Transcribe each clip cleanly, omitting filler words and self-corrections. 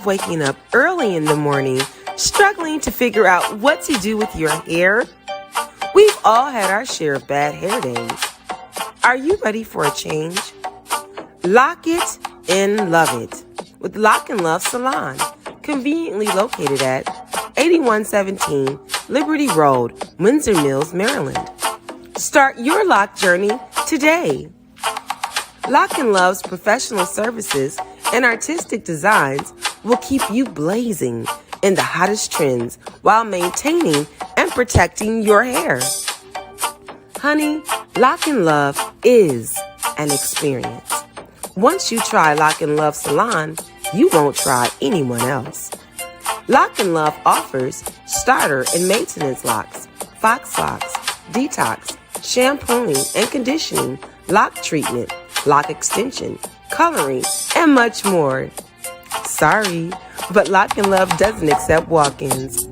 waking up early in the morning, struggling to figure out what to do with your hair? We've all had our share of bad hair days. Are you ready for a change? Lock it and love it with Lock and Love Salon, conveniently located at 8117 Liberty Road, Windsor Mills, Maryland. Start your lock journey today. Lock and Love's professional services and artistic designs will keep you blazing in the hottest trends while maintaining and protecting your hair. Honey, Lock and Love is an experience. Once you try Lock and Love Salon, you won't try anyone else. Lock and Love offers starter and maintenance locks, fox locks, detox, shampooing and conditioning, lock treatment, lock extension, coloring, and much more. Sorry, but Lock and Love doesn't accept walk-ins.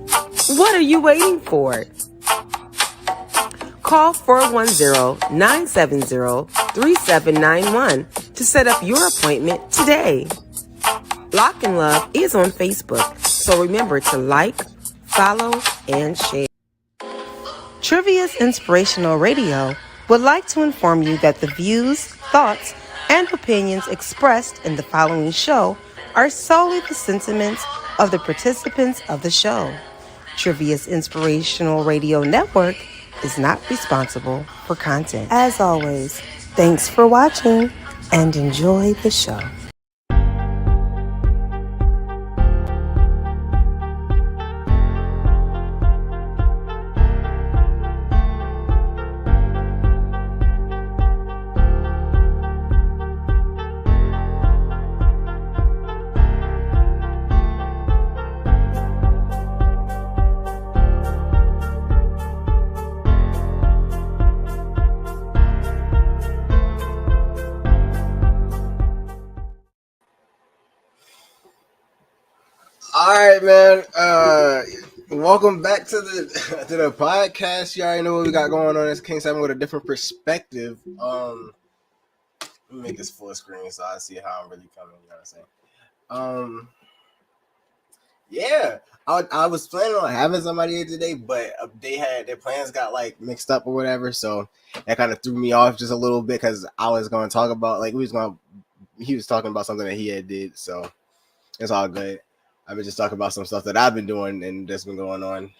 What are you waiting for? Call 410-970-3791 to set up your appointment today. Lock and Love is on Facebook, so remember to like, follow, and share. Trivia's Inspirational Radio would like to inform you that the views, thoughts, and opinions expressed in the following show are solely the sentiments of the participants of the show. Trivia's Inspirational Radio Network is not responsible for content. As always, thanks for watching and enjoy the show. All right, man. Welcome back to the podcast. You already know what we got going on. It's Kingsevn with a different perspective. Let me make this full screen so I see how I'm really coming. You know what I'm saying? Yeah. I was planning on having somebody here today, but their plans got like mixed up or whatever, so that kind of threw me off just a little bit because I was going to talk about he was talking about something that he had did, so it's all good. I've been just talking about some stuff that I've been doing and that's been going on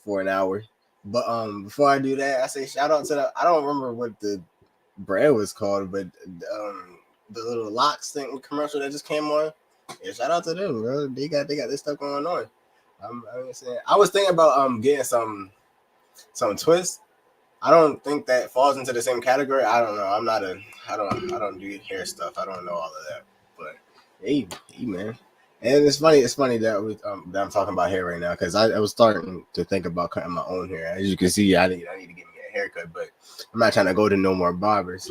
for an hour. But before I do that, I say shout out to I don't remember what the brand was called, but the little locks thing commercial that just came on. Yeah, shout out to them, bro. They got this stuff going on. I was thinking about getting some twists. I don't think that falls into the same category. I don't know. I don't do hair stuff. I don't know all of that. But hey man. And it's funny that I'm talking about hair right now because I was starting to think about cutting my own hair. As you can see, I need to get me a haircut, but I'm not trying to go to no more barbers.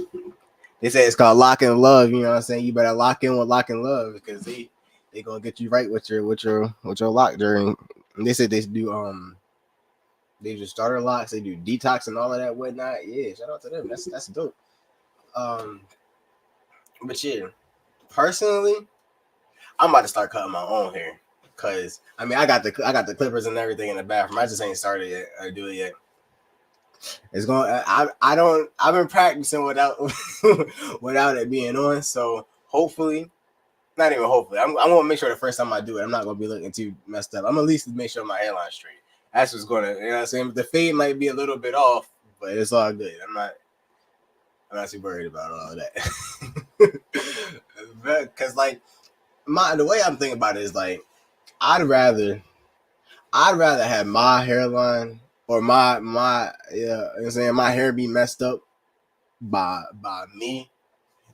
They say it's called Lock and Love. You know what I'm saying? You better lock in with Lock and Love because they gonna get you right with your lock during. And they said they do starter locks, they do detox and all of that whatnot. Yeah, shout out to them. That's dope. But yeah, personally, I'm about to start cutting my own hair because I got the clippers and everything in the bathroom. I just ain't started yet or do it yet. It's going. I've been practicing without without it being on. So hopefully, not even hopefully, I'm gonna make sure the first time I do it, I'm not gonna be looking too messed up. I'm at least make sure my hairline's straight. That's what's gonna. You know what I'm saying? The fade might be a little bit off, but it's all good. I'm not too worried about all of that. Because like. The way I'm thinking about it is like I'd rather have my hairline or my you know what I'm saying, my hair be messed up by me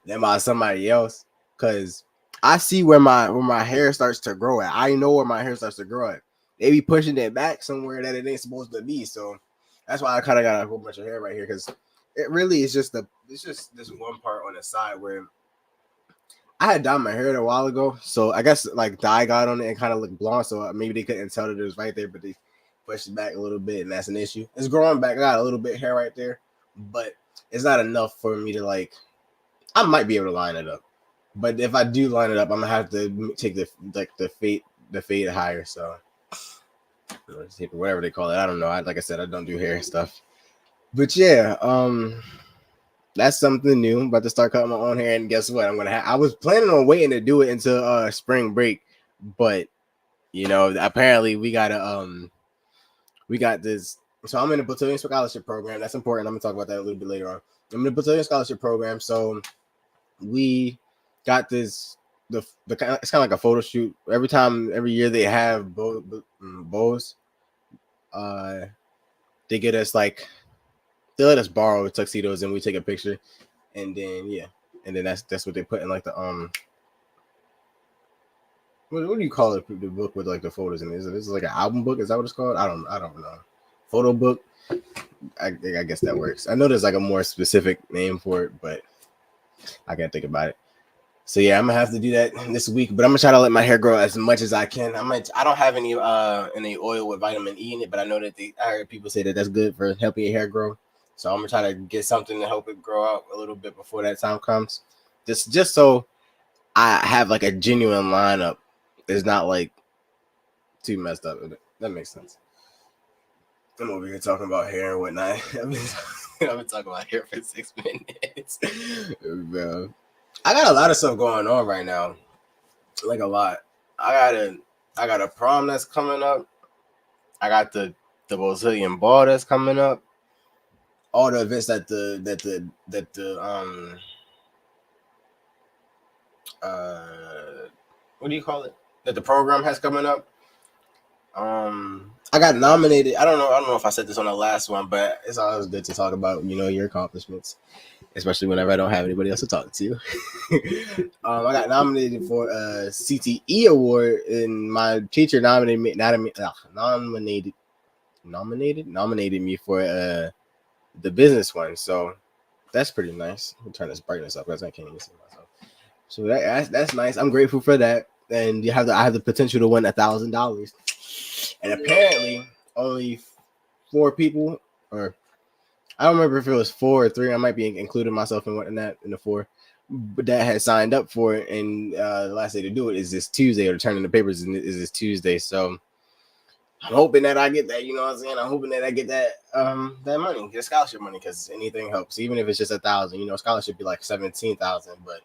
than by somebody else, because I see where my hair starts to grow at. I know where my hair starts to grow at. They be pushing it back somewhere that it ain't supposed to be. So that's why I kind of got a whole bunch of hair right here, because it really is just this one part on the side where I had dyed my hair a while ago, so I guess like dye got on it and kind of looked blonde, so maybe they couldn't tell that it was right there, but they pushed it back a little bit, and that's an issue. It's growing back. I got a little bit of hair right there, but it's not enough for me to like. I might be able to line it up, but if I do line it up, I'm gonna have to take the the fade higher. So whatever they call it, I don't know. Like I said, I don't do hair stuff. But yeah, that's something new. I'm about to start cutting my own hair, and guess what? I was planning on waiting to do it until spring break, but apparently we got this. So I'm in a battalion scholarship program. That's important. I'm gonna talk about that a little bit later on. I'm in a battalion scholarship program, so we got this. It's kind of like a photo shoot. Every year they have bows. They get us they let us borrow tuxedos and we take a picture, and then that's what they put in like the what do you call it? The book with like the photos in it? Is this like an album book? Is that what it's called? I don't know. Photo book. I guess that works. I know there's like a more specific name for it, but I can't think about it. So yeah, I'm gonna have to do that this week, but I'm gonna try to let my hair grow as much as I can. I don't have any oil with vitamin E in it, but I know that I heard people say that that's good for helping your hair grow. So I'm gonna try to get something to help it grow out a little bit before that time comes. Just so I have like a genuine lineup. It's not like too messed up. That makes sense. I'm over here talking about hair and whatnot. I've been talking about hair for 6 minutes. Bro. I got a lot of stuff going on right now. Like a lot. I got a prom that's coming up. I got the Brazilian ball that's coming up. All the events that what do you call it? That the program has coming up. I got nominated. I don't know if I said this on the last one, but it's always good to talk about, your accomplishments, especially whenever I don't have anybody else to talk to. I got nominated for a CTE award, and my teacher nominated me for the business one. So that's pretty nice. I'll turn this brightness up because I can't even see myself. So that's nice. I'm grateful for that. And I have the potential to win $1,000. And apparently only 4 people, or I don't remember if it was 4 or 3. I might be including myself in the 4, but that had signed up for it. And the last day to do it is this Tuesday, or to turn in the papers is this Tuesday. So I'm hoping that I get that. You know what I'm saying? I'm hoping that I get that money, get scholarship money, because anything helps, even if it's just $1,000. Scholarship be like 17,000, but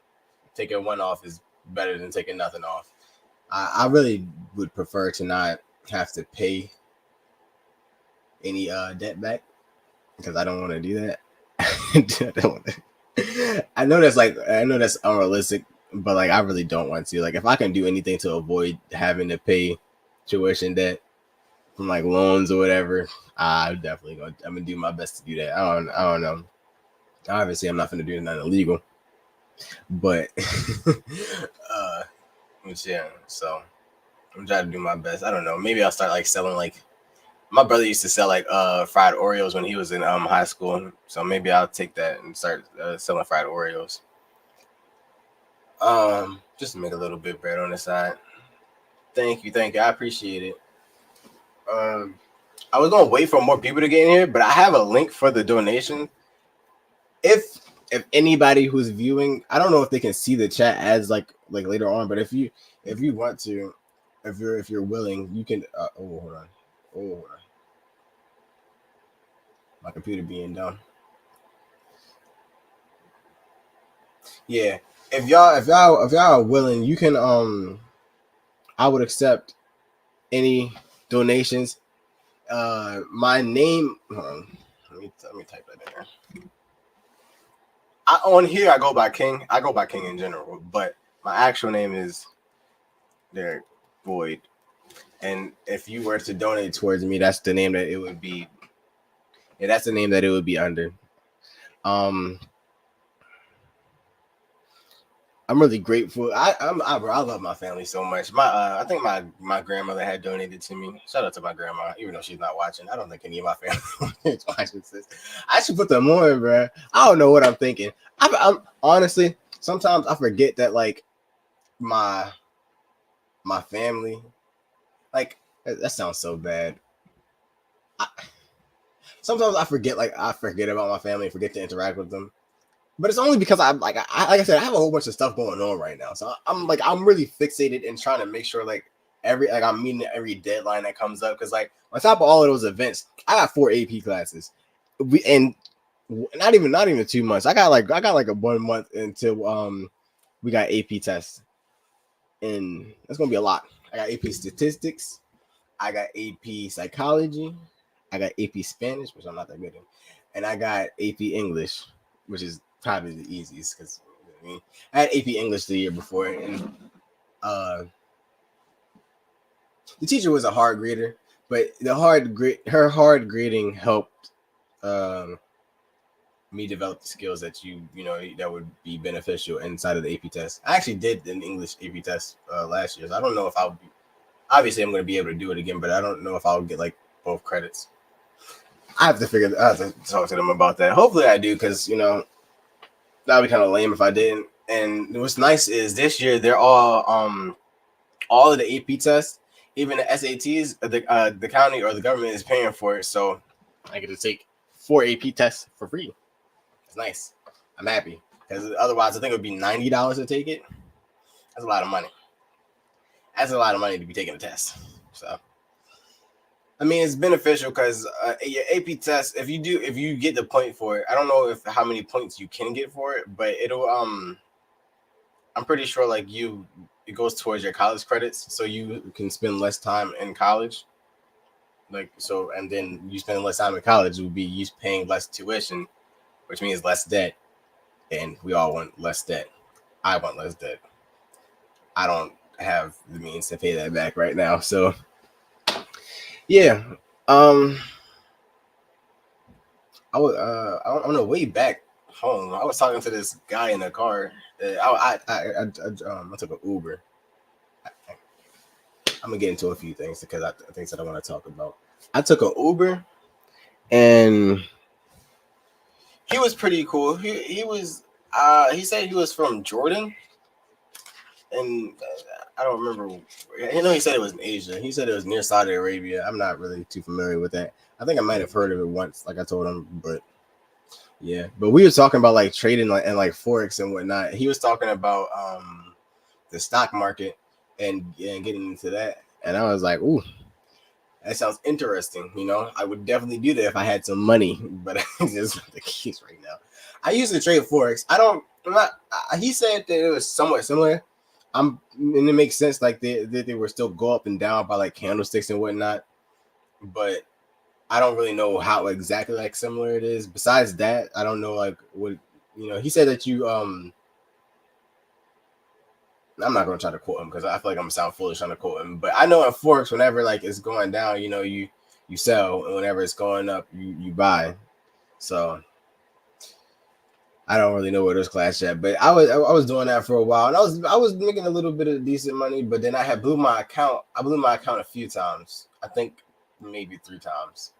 taking one off is better than taking nothing off. I really would prefer to not have to pay any debt back, because I don't want to do that. I know that's unrealistic, but like I really don't want to. Like if I can do anything to avoid having to pay tuition debt from like loans or whatever, I'm gonna do my best to do that. I don't know. Obviously, I'm not gonna do nothing illegal, but yeah. So I'm trying to do my best. I don't know. Maybe I'll start like selling like. My brother used to sell like fried Oreos when he was in high school, so maybe I'll take that and start selling fried Oreos. Just to make a little bit of bread on the side. Thank you. I appreciate it. I was gonna wait for more people to get in here, but I have a link for the donation. If anybody who's viewing, I don't know if they can see the chat as like later on, but if you want to, if you're willing, you can. Hold on. My computer being dumb. Yeah, if y'all are willing, you can. I would accept any donations. My name. Let me type that in there. On here, I go by King. I go by King in general, but my actual name is Derek Boyd. And if you were to donate towards me, that's the name that it would be. Yeah, that's the name that it would be under. I'm really grateful. I love my family so much. I think my grandmother had donated to me. Shout out to my grandma, even though she's not watching. I don't think any of my family is watching this. I should put them on, bro. I don't know what I'm thinking. I'm honestly, sometimes I forget that like my family, like that sounds so bad. Sometimes I forget about my family, forget to interact with them. But it's only because I'm like I said, I have a whole bunch of stuff going on right now. So I'm really fixated in trying to make sure like I'm meeting every deadline that comes up because like on top of all of those events, I got 4 AP classes. And not even 2 months. I got like a 1 month until we got AP tests, and that's gonna be a lot. I got AP statistics, I got AP psychology, I got AP Spanish, which I'm not that good in, and I got AP English, which is probably the easiest because I had AP English the year before, and the teacher was a hard grader, but her hard grading helped me develop the skills that that would be beneficial inside of the AP test. I actually did an English AP test last year, so I don't know if I'll be. Obviously, I'm going to be able to do it again, but I don't know if I'll get like both credits. I have to talk to them about that. Hopefully, I do because that'd be kind of lame if I didn't. And what's nice is this year they're all of the AP tests, even the SATs, the county or the government is paying for it, so I get to take 4 AP tests for free. It's nice. I'm happy because otherwise I think it would be $90 to take it. That's a lot of money. That's a lot of money to be taking a test. So, I mean, it's beneficial because your AP test, if you get the point for it, I don't know how many points you can get for it, but it'll I'm pretty sure like it goes towards your college credits, so you can spend less time in college. Like so, and then you spend less time in college, it would be you paying less tuition, which means less debt, and we all want less debt. I want less debt. I don't have the means to pay that back right now, so yeah. I was on the way back home. I was talking to this guy in the car. I took an Uber. I'm gonna get into a few things because things that I want to talk about. I took an Uber, and he was pretty cool. He was he said he was from Jordan, and I don't remember. He said it was in Asia. He said it was near Saudi Arabia. I'm not really too familiar with that. I think I might have heard of it once, like I told him, but yeah. But we were talking about like trading and like forex and whatnot. He was talking about the stock market and getting into that, and I was like, ooh, that sounds interesting. I would definitely do that if I had some money, but it's just not the case right now. I used to trade forex. He said that it was somewhat similar. And it makes sense, like they were still go up and down by like candlesticks and whatnot, but I don't really know how exactly like similar it is. Besides that, I don't know like what he said that I'm not gonna try to quote him because I feel like I'm gonna sound foolish trying to quote him, but I know in forex whenever like it's going down, you sell, and whenever it's going up, you buy. So I don't really know where those class at, but I was doing that for a while, and I was making a little bit of decent money, but then I had blew my account. I blew my account a few times. I think maybe 3 times,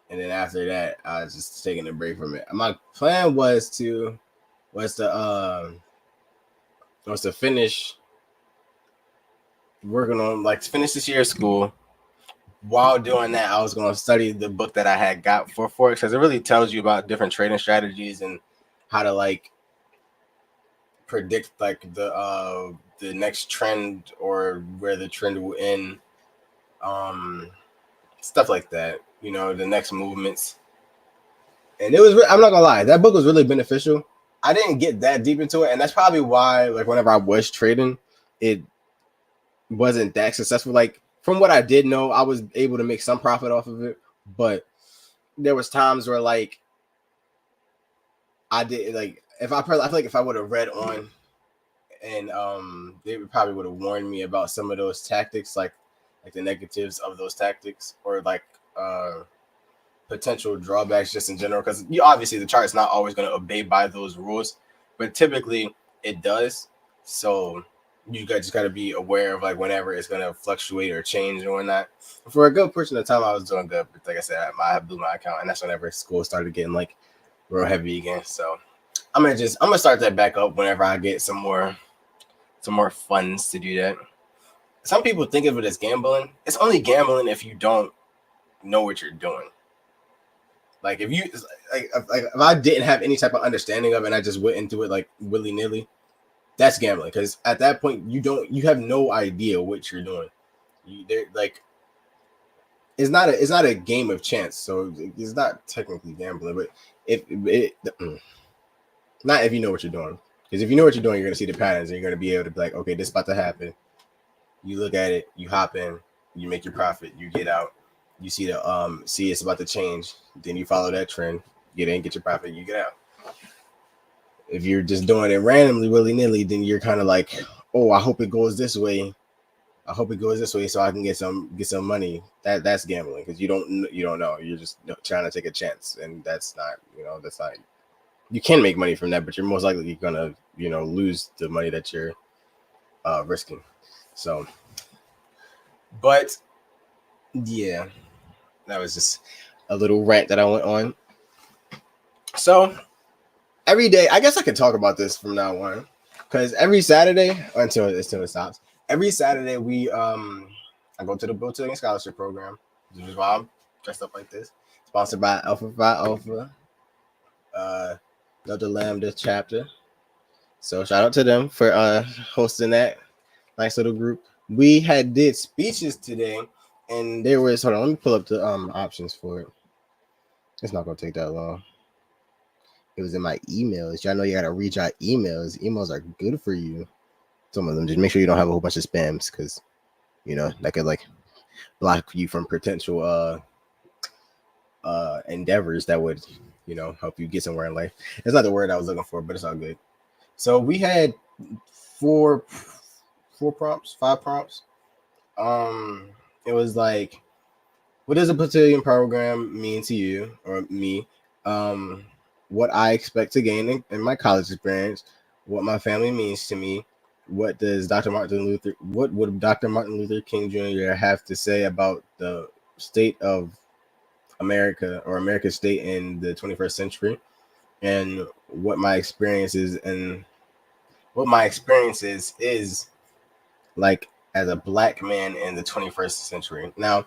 and then after that, I was just taking a break from it. My plan was to finish working on finish this year of school. While doing that, I was going to study the book that I had got for forex because it really tells you about different trading strategies and how to predict the next trend or where the trend will end, stuff like that. The next movements. And it was I'm not gonna lie, that book was really beneficial. I didn't get that deep into it, and that's probably why whenever I was trading, it wasn't that successful. From what I did know, I was able to make some profit off of it, but there was times where I did I feel like if I would have read on, and they probably would have warned me about some of those tactics, like the negatives of those tactics, or potential drawbacks just in general, because obviously the chart is not always going to obey by those rules, but typically it does. So you guys just got to be aware of whenever it's going to fluctuate or change or whatnot. For a good portion of the time, I was doing good, but like I said, I blew my account, and that's whenever school started getting real heavy again. So I'm gonna start that back up whenever I get some more funds to do that. Some people think of it as gambling. It's only gambling if you don't know what you're doing. If I didn't have any type of understanding of it and I just went into it willy-nilly, that's gambling, because at that point you have no idea what you're doing. They're like, it's not a game of chance, so it's not technically gambling. But if it, not if you know what you're doing, because if you know what you're doing, you're gonna see the patterns, and you're gonna be able to be like, okay, this is about to happen. You look at it, you hop in, you make your profit, you get out. You see it's about to change, then you follow that trend, get in, get your profit, you get out. If you're just doing it randomly, willy nilly, then you're kind of like, oh, I hope it goes this way. I hope it goes this way so I can get some money. That's gambling, because you don't know. You're just trying to take a chance, and that's not. You can make money from that, but you're most likely gonna lose the money that you're risking. So, but yeah, that was just a little rant that I went on. So every day, I guess I could talk about this from now on, because every Saturday until it stops. Every Saturday I go to the Built-In Scholarship Program. This is why I'm dressed up like this. Sponsored by Alpha Phi Alpha, Delta Lambda chapter. So shout out to them for hosting that nice little group. We did speeches today, and there was, hold on, let me pull up the options for it. It's not gonna take that long. It was in my emails. Y'all know you gotta read your emails. Emails are good for you. Some of them, just make sure you don't have a whole bunch of spams, because that could like block you from potential endeavors that would help you get somewhere in life. It's not the word I was looking for, but it's all good. So we had five prompts. It was like, what does a battalion program mean to you or me? What I expect to gain in my college experience, what my family means to me, what would Dr. Martin Luther King Jr. have to say about the state of America, or America's state in the 21st century, and what my experiences is like as a black man in the 21st century. Now,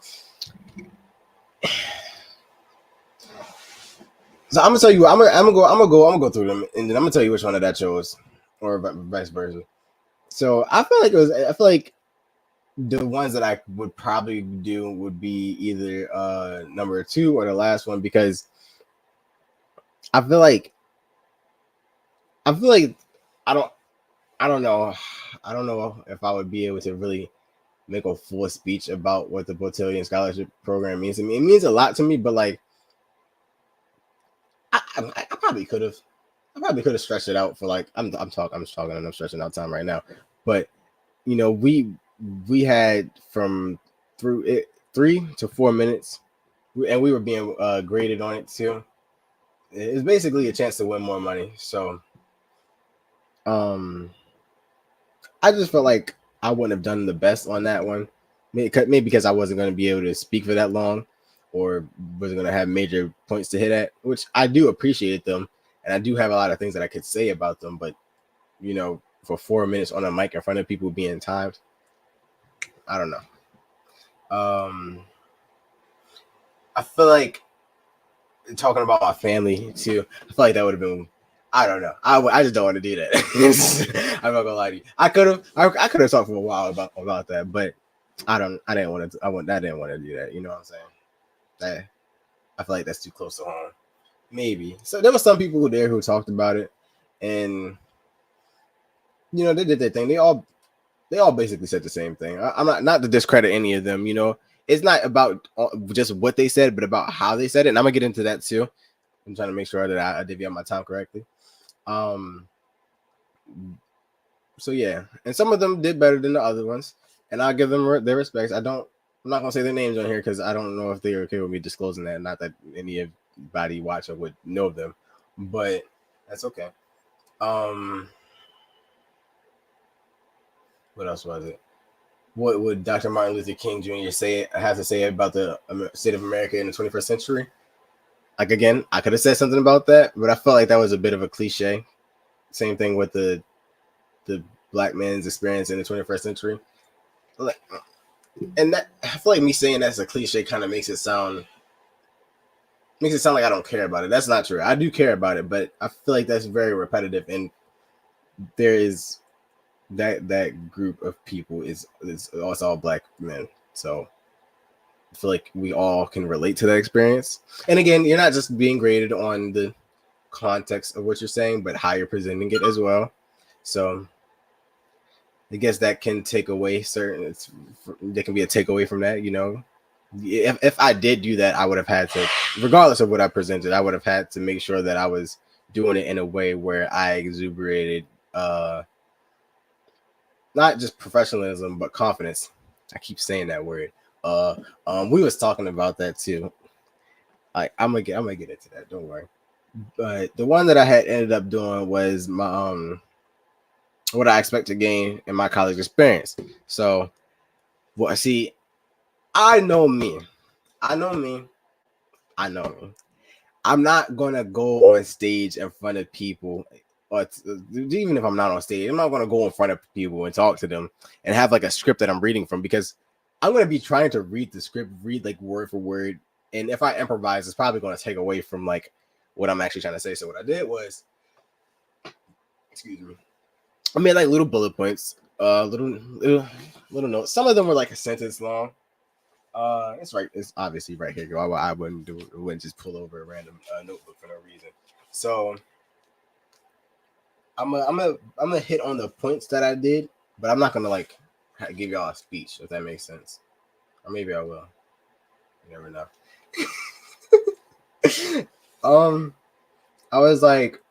so I'm gonna tell you, I'm gonna go through them, and then I'm gonna tell you which one of that chose, or vice versa. So I feel like the ones that I would probably do would be either number 2 or the last one, because I feel like I don't know if I would be able to really make a full speech about what the Battalion Scholarship Program means to me. It means a lot to me, but like I probably could have. I probably could have stretched it out for like I'm talking and I'm stretching out time right now. But we had from 3 to 4 minutes, and we were being graded on it too. It's basically a chance to win more money. So I just felt like I wouldn't have done the best on that one. Maybe because I wasn't going to be able to speak for that long, or wasn't going to have major points to hit at, which I do appreciate them. And I do have a lot of things that I could say about them. But, for 4 minutes on a mic in front of people being timed, I don't know. I feel like talking about my family too, I feel like that would have been, I don't know. I just don't want to do that. I'm not gonna lie to you. I could have talked for a while about that, but I didn't want to do that. You know what I'm saying? I feel like that's too close to home. Maybe. So there were some people there who talked about it, and they did their thing. They all basically said the same thing. I'm not to discredit any of them. It's not about just what they said, but about how they said it. And I'm gonna get into that too. I'm trying to make sure that I divvy up my time correctly. So yeah, and some of them did better than the other ones, and I'll give them their respects. I'm not gonna say their names on here because I don't know if they're okay with me disclosing that. Not that anybody watching would know them, but that's okay. What else was it? What would Dr. Martin Luther King Jr. have to say about the state of America in the 21st century? Like, again, I could have said something about that, but I felt like that was a bit of a cliche. Same thing with the black man's experience in the 21st century. And that, I feel like me saying that's a cliche kind of makes it sound like I don't care about it. That's not true. I do care about it, but I feel like that's very repetitive, and there is that group of people is all black men. So I feel like we all can relate to that experience. And again, you're not just being graded on the context of what you're saying, but how you're presenting it as well. So I guess that can take away there can be a takeaway from that, you know. If I did do that, I would have had to, regardless of what I presented, I would have had to make sure that I was doing it in a way where I exuberated not just professionalism but confidence. I keep saying that word. We was talking about that too. I'm gonna get into that. Don't worry. But the one that I had ended up doing was my what I expect to gain in my college experience. So, well, see, I know me. I know me. I know me. I'm not gonna go on stage in front of people, or even if I'm not on stage, I'm not gonna go in front of people and talk to them and have like a script that I'm reading from, because I'm gonna be trying to read the script, read like word for word, and if I improvise, it's probably gonna take away from like what I'm actually trying to say. So what I did was, excuse me, I made like little bullet points, little notes. Some of them were like a sentence long. It's right. It's obviously right here. I wouldn't do it. Wouldn't just pull over a random notebook for no reason. So I'm gonna hit on the points that I did, but I'm not gonna like give y'all a speech, if that makes sense. Or maybe I will. You never know. I was like,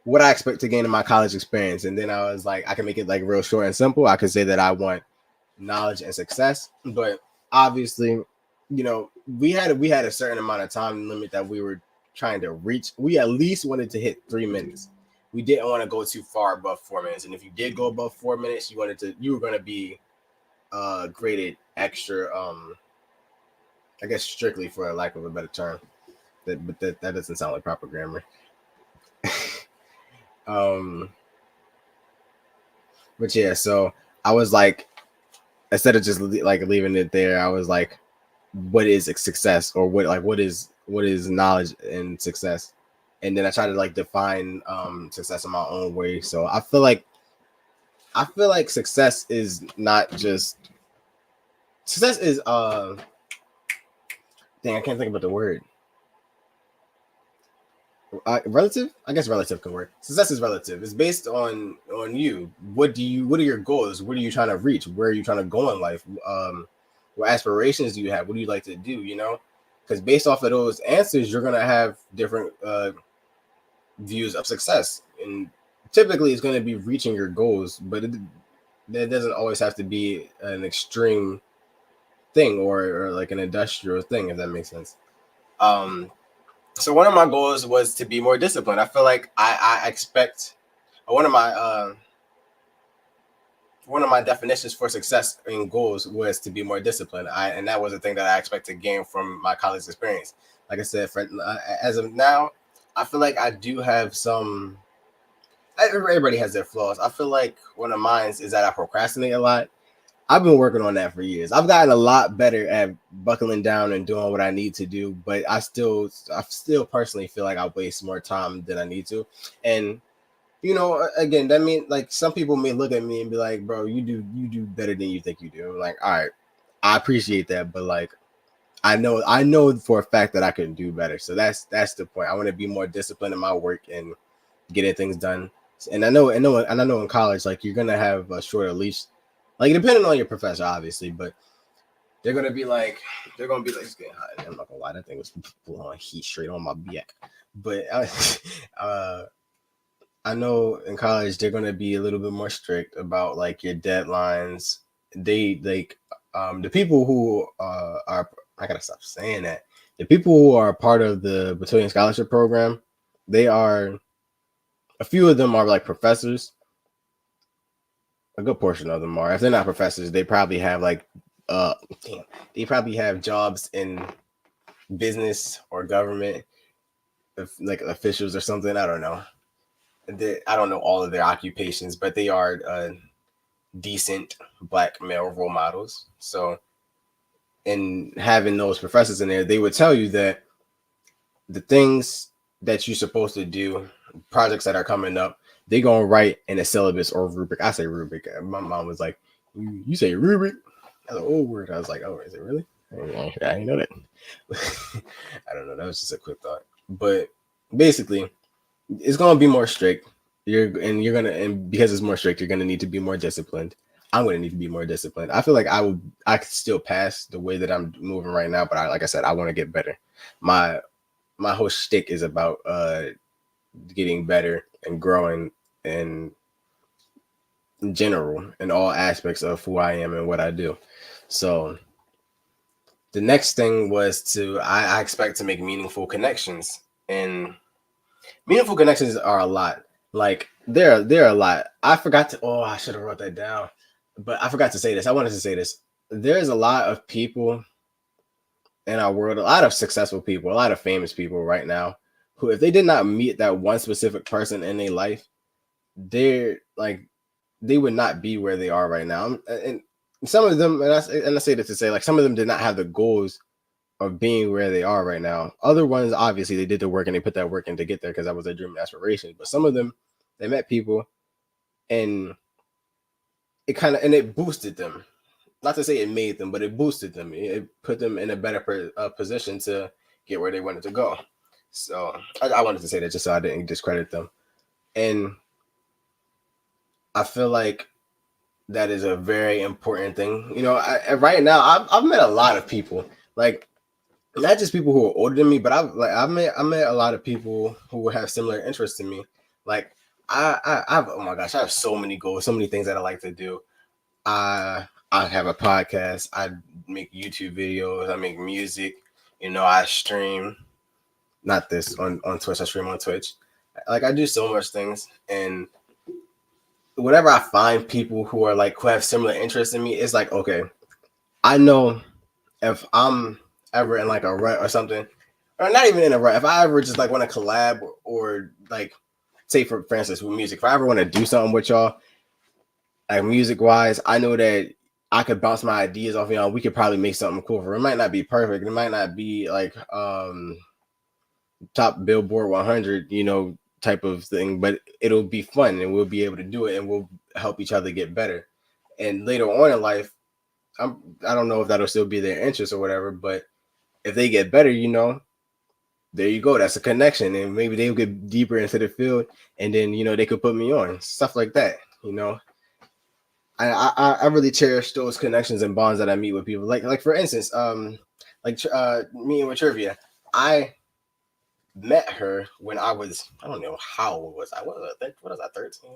what I expect to gain in my college experience, and then I was like, I can make it like real short and simple. I could say that I want knowledge and success, but obviously, you know, we had a certain amount of time limit that we were trying to reach. We at least wanted to hit 3 minutes. We didn't want to go too far above 4 minutes, and if you did go above 4 minutes, you were going to be graded extra. I guess strictly, for a lack of a better term. But that doesn't sound like proper grammar. But yeah, so I was like, instead of just like leaving it there, I was like, what is success, or what is knowledge and success? And then I try to like define success in my own way. So I feel like success is not just success is dang, I can't think about the word. Relative? I guess relative can work. Success is relative. It's based on you. What are your goals? What are you trying to reach? Where are you trying to go in life? What aspirations do you have? What do you like to do? You know, because based off of those answers, you're gonna have different views of success, and typically it's going to be reaching your goals, but that doesn't always have to be an extreme thing, or like an industrial thing, if that makes sense. So one of my goals was to be more disciplined. I feel like I expect one of my definitions for success and goals was to be more disciplined. And that was the thing that I expect to gain from my college experience. Like I said, as of now, I feel like I do have some. Everybody has their flaws. I feel like one of mine is that I procrastinate a lot. I've been working on that for years. I've gotten a lot better at buckling down and doing what I need to do, but I still personally feel like I waste more time than I need to. And you know, again, that means like some people may look at me and be like, "Bro, you do better than you think you do." I'm like, all right, I appreciate that, but like, I know for a fact that I can do better. So that's the point. I want to be more disciplined in my work and getting things done. And I know in college, like you're gonna have a shorter leash, like depending on your professor, obviously, but they're gonna be like, it's getting hot. I'm not gonna lie, that thing was blowing heat straight on my back. But I know in college they're gonna be a little bit more strict about like your deadlines. They like the people who are, I gotta stop saying that. The people who are part of the Battalion Scholarship Program, they are, a few of them are like professors. A good portion of them are. If they're not professors, they probably have like they probably have jobs in business or government, like officials or something. I don't know. I don't know all of their occupations, but they are decent Black male role models. So, in having those professors in there, they would tell you that the things that you're supposed to do, projects that are coming up, they gonna write in a syllabus or rubric. I say rubric. My mom was like, "You say rubric?" That's an old word. I was like, oh, is it really? I didn't know that. I don't know. That was just a quick thought. But basically, it's gonna be more strict. And because it's more strict, you're gonna need to be more disciplined. I'm gonna need to be more disciplined. I feel like I could still pass the way that I'm moving right now, but like I said, I want to get better. My my whole shtick is about getting better and growing in general in all aspects of who I am and what I do. So the next thing was I expect to make meaningful connections, and meaningful connections are a lot. Like there are a lot. I forgot to. Oh, I should have wrote that down, but I forgot to say this. I wanted to say this. There's a lot of people in our world, a lot of successful people, a lot of famous people right now, who if they did not meet that one specific person in their life, they're like they would not be where they are right now. And some of them, and I say that to say, like some of them did not have the goals of being where they are right now. Other ones, obviously, they did the work and they put that work in to get there because that was their dream and aspiration. But some of them, they met people and it boosted them. Not to say it made them, but it boosted them. It put them in a better position to get where they wanted to go. So I wanted to say that just so I didn't discredit them. And I feel like that is a very important thing. Right now I've met a lot of people, like not just people who are older than me, but I met a lot of people who have similar interests to me. Like I've oh my gosh, I have so many goals, so many things that I like to do. I have a podcast. I make YouTube videos. I make music. I stream. Not this on Twitch. I stream on Twitch. Like I do so much things, and whenever I find people who are like who have similar interests in me, it's like okay, I know if I'm ever in like a rut or something, or not even in a rut, if I ever just like want to collab or like say for instance with music, if I ever want to do something with y'all, like music wise, I know that I could bounce my ideas off y'all. We could probably make something cool for it. It might not be perfect. It might not be like top Billboard 100, type of thing, but it'll be fun and we'll be able to do it and we'll help each other get better. And later on in life, I don't know if that'll still be their interest or whatever, but if they get better, there you go. That's a connection, and maybe they'll get deeper into the field, and then they could put me on stuff like that. I really cherish those connections and bonds that I meet with people. Like for instance, meeting with T.R.I.V.I.A. I met her when I don't know how old was I? What was I, 13?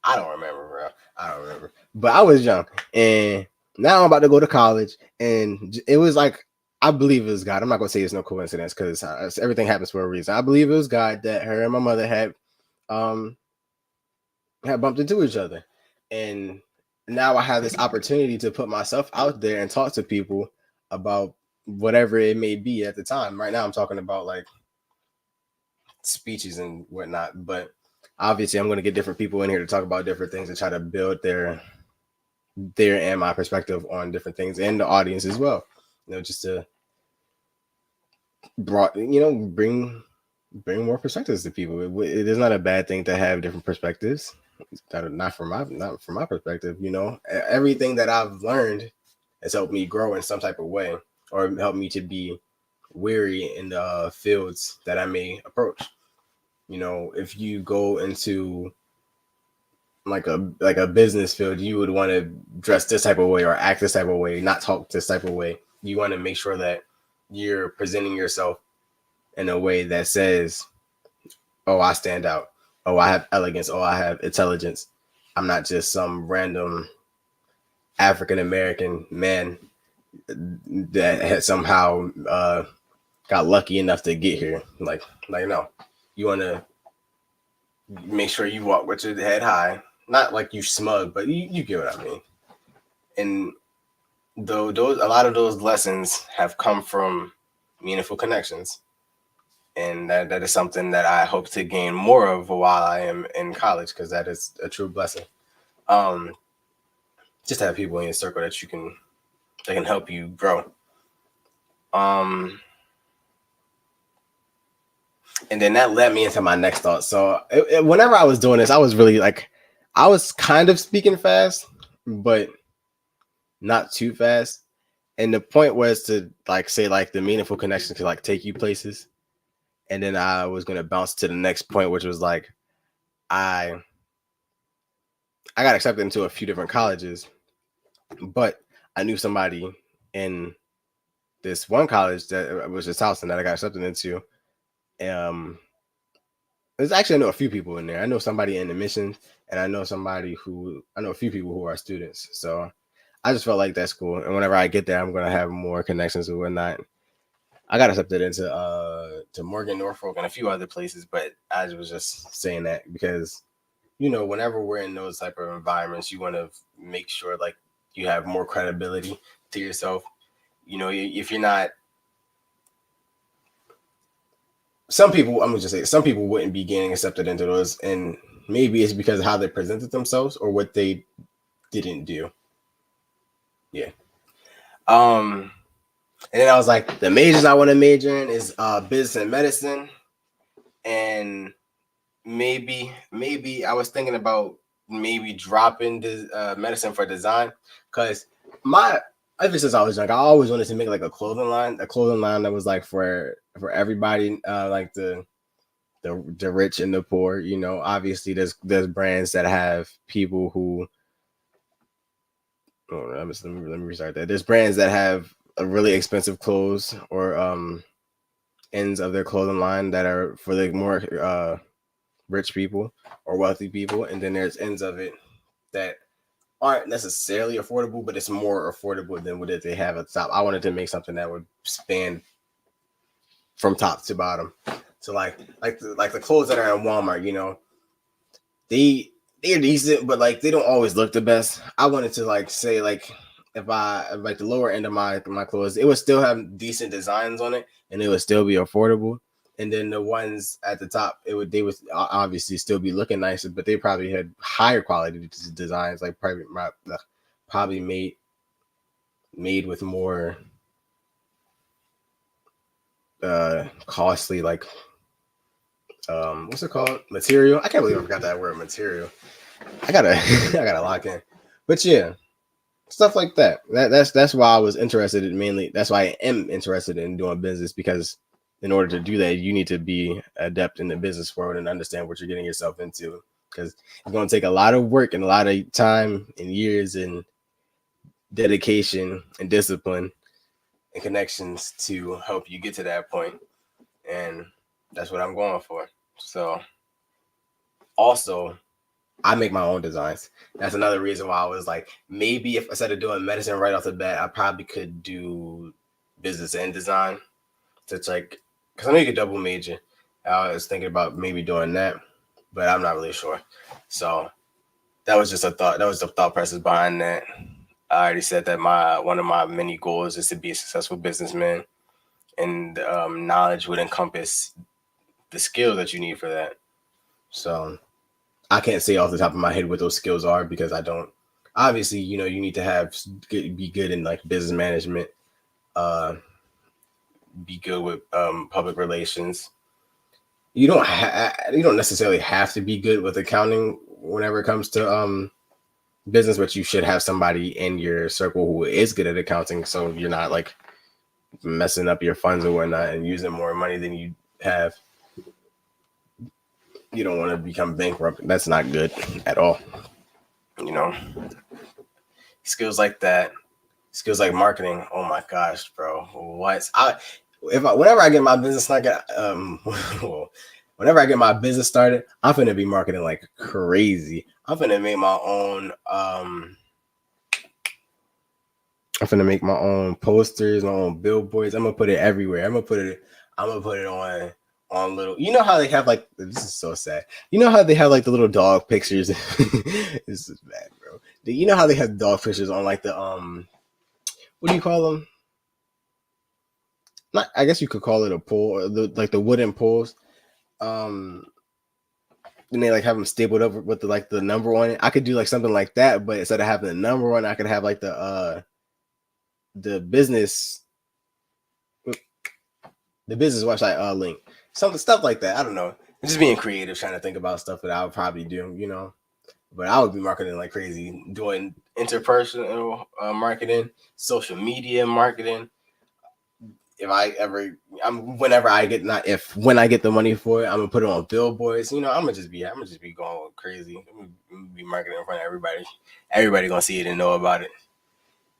I don't remember, bro. I don't remember. But I was young, and now I'm about to go to college, and it was like I believe it was God. I'm not gonna say it's no coincidence because everything happens for a reason. I believe it was God that her and my mother had bumped into each other, and now I have this opportunity to put myself out there and talk to people about whatever it may be at the time. Right now, I'm talking about like speeches and whatnot, but obviously, I'm going to get different people in here to talk about different things and try to build their and my perspective on different things and the audience as well. Just to bring more perspectives to people. It is not a bad thing to have different perspectives. Not from my perspective. Everything that I've learned has helped me grow in some type of way, or helped me to be weary in the fields that I may approach. If you go into like a business field, you would want to dress this type of way or act this type of way, not talk this type of way. You want to make sure that you're presenting yourself in a way that says, oh, I stand out. Oh, I have elegance. Oh, I have intelligence. I'm not just some random African American man that had somehow got lucky enough to get here. Like no, you want to make sure you walk with your head high, not like you smug, but you get what I mean. And though a lot of those lessons have come from meaningful connections, and that is something that I hope to gain more of while I am in college, because that is a true blessing. Just to have people in your circle that can help you grow. And then that led me into my next thought. So whenever I was doing this, I was really like, I was kind of speaking fast, but not too fast. And the point was to like say like the meaningful connection could like take you places. And then I was gonna bounce to the next point, which was like I I got accepted into a few different colleges, but I knew somebody in this one college that was just Towson that I got accepted into. Um, there's actually I know a few people in there. I know somebody in admissions, and I know a few people who are students. So I just felt like that's cool. And whenever I get there, I'm gonna have more connections and whatnot. I got accepted into to Morgan, Norfolk, and a few other places, but I was just saying that because whenever we're in those type of environments, you want to make sure like you have more credibility to yourself. If you're not, some people, I'm gonna just say, some people wouldn't be getting accepted into those, and maybe it's because of how they presented themselves or what they didn't do. Yeah. And then I was like, the majors I want to major in is business and medicine, and maybe I was thinking about maybe dropping the medicine for design, because ever since I was young, I always wanted to make like a clothing line that was like for everybody, like the rich and the poor. Obviously there's brands that have people who. Oh, let me restart that. There's brands that have a really expensive clothes or ends of their clothing line that are for the more rich people or wealthy people, and then there's ends of it that aren't necessarily affordable, but it's more affordable than what they have at the top. I wanted to make something that would span from top to bottom. So like the clothes that are in Walmart, they're decent, but like they don't always look the best. I wanted to like say like if I like the lower end of my clothes, it would still have decent designs on it, and it would still be affordable. And then the ones at the top, they would obviously still be looking nicer, but they probably had higher quality designs, like probably made with more costly, like what's it called, material. I can't believe I forgot that word, material. I gotta I gotta lock in. But yeah, stuff like that. That's why I was interested in, mainly that's why I am interested in doing business, because in order to do that, you need to be adept in the business world and understand what you're getting yourself into, because it's going to take a lot of work and a lot of time and years and dedication and discipline and connections to help you get to that point. And that's what I'm going for. So also, I make my own designs. That's another reason why I was like, maybe if instead of doing medicine right off the bat, I probably could do business and design. So it's like, because I know you could double major. I was thinking about maybe doing that, but I'm not really sure. So that was just a thought. That was the thought process behind that. I already said that one of my many goals is to be a successful businessman, and knowledge would encompass the skills that you need for that. So I can't say off the top of my head what those skills are, because I don't. Obviously, you need to be good in like business management, be good with public relations. You don't necessarily have to be good with accounting whenever it comes to business, but you should have somebody in your circle who is good at accounting, so you're not like messing up your funds or whatnot and using more money than you have. You don't want to become bankrupt. That's not good at all. Skills like that, skills like marketing. Oh my gosh, bro! Whenever I get my business started, whenever I get my business started, I'm finna be marketing like crazy. I'm finna make my own. I'm finna make my own posters, my own billboards. I'm gonna put it everywhere. I'm gonna put it on little. You know how they have like, this is so sad. You know how they have like the little dog pictures. This is bad, bro. You know how they have dog pictures on like the what do you call them? Not, I guess you could call it a pole, or the wooden poles. Then they like have them stapled up with the number on it. I could do like something like that, but instead of having the number on it, I could have like the business website link, something stuff like that. I don't know. I'm just being creative, trying to think about stuff that I would probably do. but I would be marketing like crazy, doing interpersonal marketing, social media marketing. If I ever, whenever I get not if when I get the money for it, I'm gonna put it on billboards. I'm gonna just be going crazy. I'm gonna be marketing in front of everybody. Everybody gonna see it and know about it.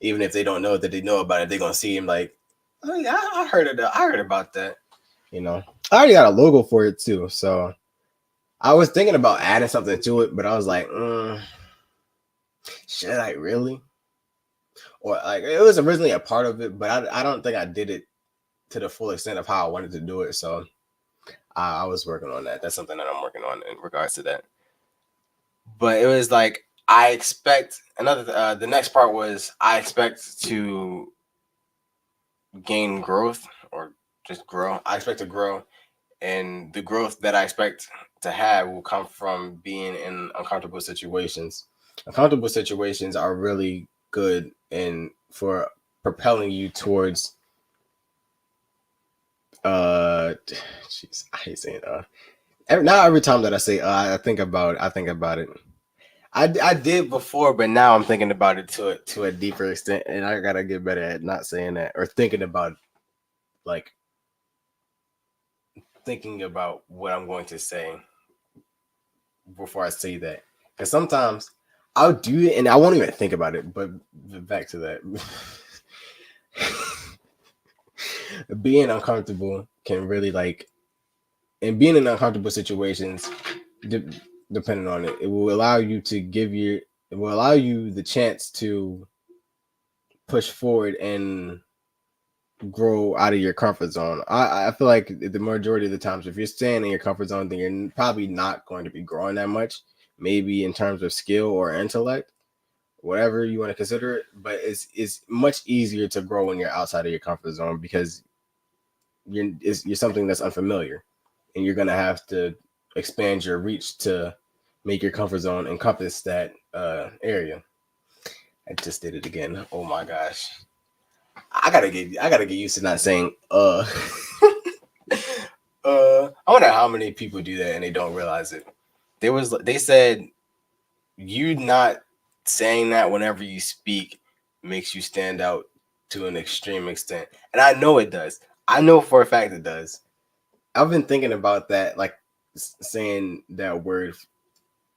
Even if they don't know that they know about it, they're gonna see him like, oh yeah, I heard it. I heard about that. I already got a logo for it too. So I was thinking about adding something to it, but I was like, should I really? Or like it was originally a part of it, but I don't think I did it to the full extent of how I wanted to do it. So I was working on that. That's something that I'm working on in regards to that. But it was like I expect another. The next part was I expect to gain growth or just grow. I expect to grow, and the growth that I expect to have will come from being in uncomfortable situations. Uncomfortable situations are really good and for propelling you towards jeez, I hate saying every time that I say I think about it. I did before, but now I'm thinking about it to a deeper extent, and I gotta get better at not saying that or thinking about like thinking about what I'm going to say before I say that. Because sometimes I'll do it and I won't even think about it. But back to that. Being uncomfortable can really and being in uncomfortable situations, depending on it, it will allow you the chance to push forward and grow out of your comfort zone. I feel like the majority of the times, if you're staying in your comfort zone, then you're probably not going to be growing that much. Maybe in terms of skill or intellect, whatever you want to consider it. But it's much easier to grow when you're outside of your comfort zone because you're something that's unfamiliar, and you're gonna have to expand your reach to make your comfort zone encompass that area. I just did it again. Oh my gosh. I gotta get used to not saying I wonder how many people do that and they don't realize it. They said you not saying that whenever you speak makes you stand out to an extreme extent. And I know it does. I know for a fact it does. I've been thinking about that, like saying that word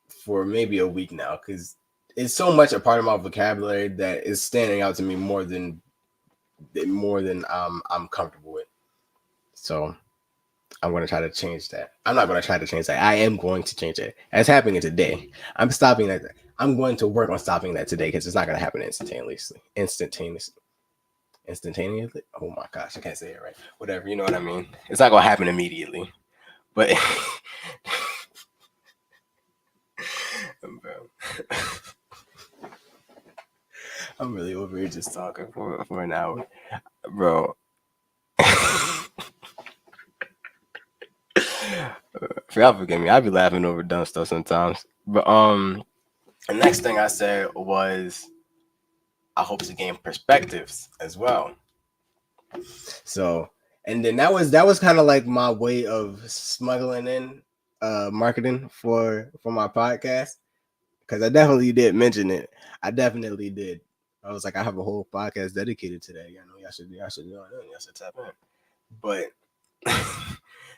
for maybe a week now, because it's so much a part of my vocabulary that is standing out to me more than I'm comfortable with. So I'm going to try to change that. I'm not going to try to change that. I am going to change it. It's happening today. I'm stopping that. I'm going to work on stopping that today because it's not going to happen instantaneously. Instantaneously. Oh my gosh, I can't say it right. Whatever, you know what I mean. It's not going to happen immediately, but I'm really over here just talking for an hour, bro. Forgive me. I be laughing over dumb stuff sometimes. But the next thing I said was I hope to gain perspectives as well. So, and then that was kind of like my way of smuggling in marketing for my podcast, because I definitely did mention it. I definitely did. I was like, I have a whole podcast dedicated to that. Y'all should tap in. But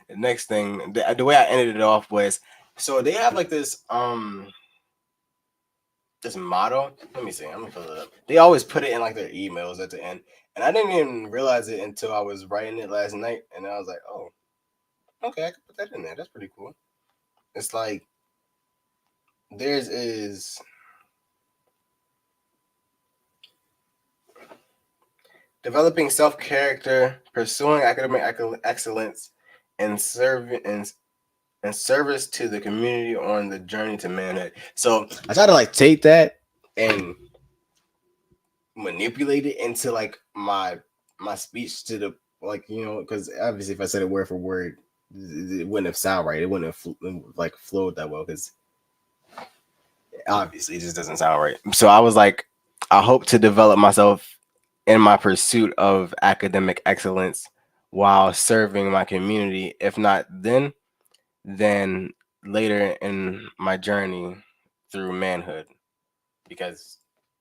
the next thing, the way I ended it off was, so they have like this motto. Let me see. I'm gonna pull it up. They always put it in like their emails at the end, and I didn't even realize it until I was writing it last night, and I was like, oh, okay, I can put that in there. That's pretty cool. It's like theirs is developing self-character, pursuing academic excellence, and serving and service to the community on the journey to manhood. So I try to like take that and manipulate it into like my speech to the because obviously if I said it word for word, it wouldn't have sound right. It wouldn't have flowed that well because obviously it just doesn't sound right. So I was like, I hope to develop myself in my pursuit of academic excellence while serving my community. If not then later in my journey through manhood, because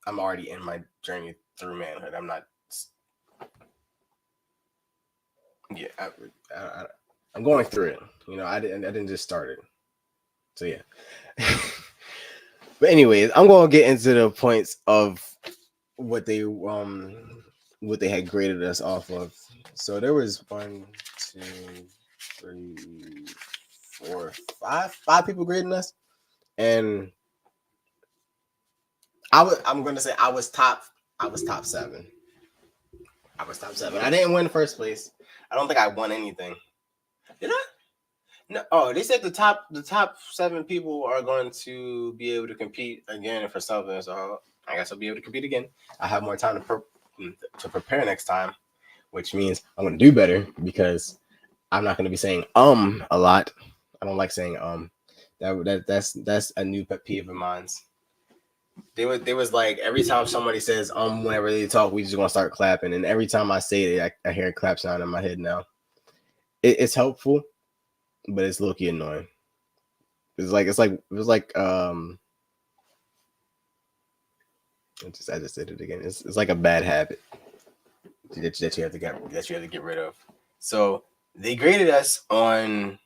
I'm already in my journey through manhood. I'm not. Yeah, I'm going through it. You know, I didn't just start it. So yeah. But anyways, I'm gonna get into the points of what they had graded us off of. So there was 1, 2, 3, 4, 5 people grading us, and I'm gonna say I was top 7. I was top 7. I didn't win first place. I don't think I won anything. Did I? No. Oh, they said the top 7 people are going to be able to compete again for something. So I guess I'll be able to compete again. I have more time to prepare next time, which means I'm going to do better because I'm not going to be saying a lot. I don't like saying That's a new pet peeve of mine. There was like every time somebody says whenever they talk, we just gonna start clapping, and every time I say it, I hear a clap sound in my head now. It's helpful, but it's low-key annoying. It was like I just said it again. It's like a bad habit that you have to get rid of. So they graded us on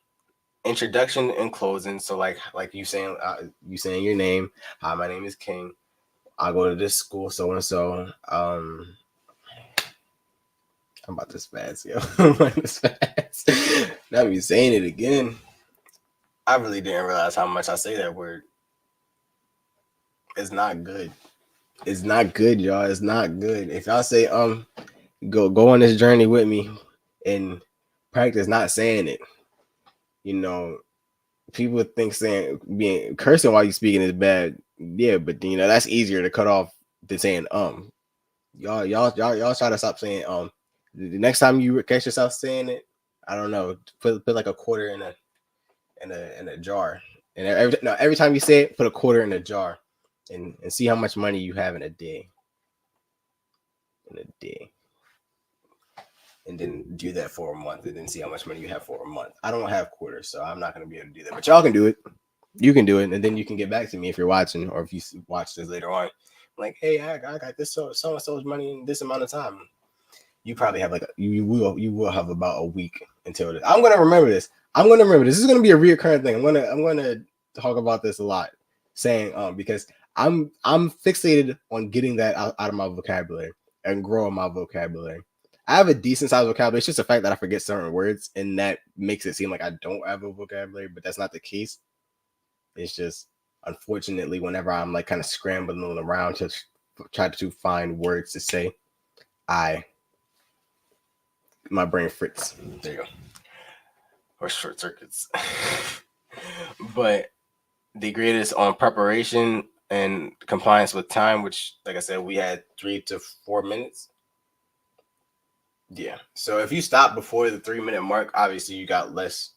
introduction and closing. So like you saying your name. Hi, my name is King. I go to this school, so and so. I'm about to spaz, yo. I'm about to spaz. Not me saying it again. I really didn't realize how much I say that word. It's not good. It's not good, y'all. It's not good. If y'all say go on this journey with me and practice not saying it, you know, people think being cursing while you speaking is bad. Yeah, but you know that's easier to cut off than saying Y'all try to stop saying The next time you catch yourself saying it, I don't know, put like a quarter in a jar, and every time you say it, put a quarter in a jar, and see how much money you have in a day. And then do that for a month, and then see how much money you have for a month. I don't have quarters, so I'm not gonna be able to do that. But y'all can do it. You can do it, and then you can get back to me if you're watching, or if you watch this later on. Like, hey, I got this so and so's money in this amount of time. You probably have you will have about a week until this. I'm gonna remember this. This is gonna be a reoccurring thing. I'm gonna talk about this a lot, saying because I'm fixated on getting that out of my vocabulary and growing my vocabulary. I have a decent sized vocabulary. It's just the fact that I forget certain words, and that makes it seem like I don't have a vocabulary, but that's not the case. It's just unfortunately whenever I'm like kind of scrambling around to try to find words to say, my brain frits. There you go. Or short circuits. But they graded us on preparation and compliance with time, which, like I said, we had 3 to 4 minutes. Yeah. So if you stop before the 3-minute mark, obviously you got less.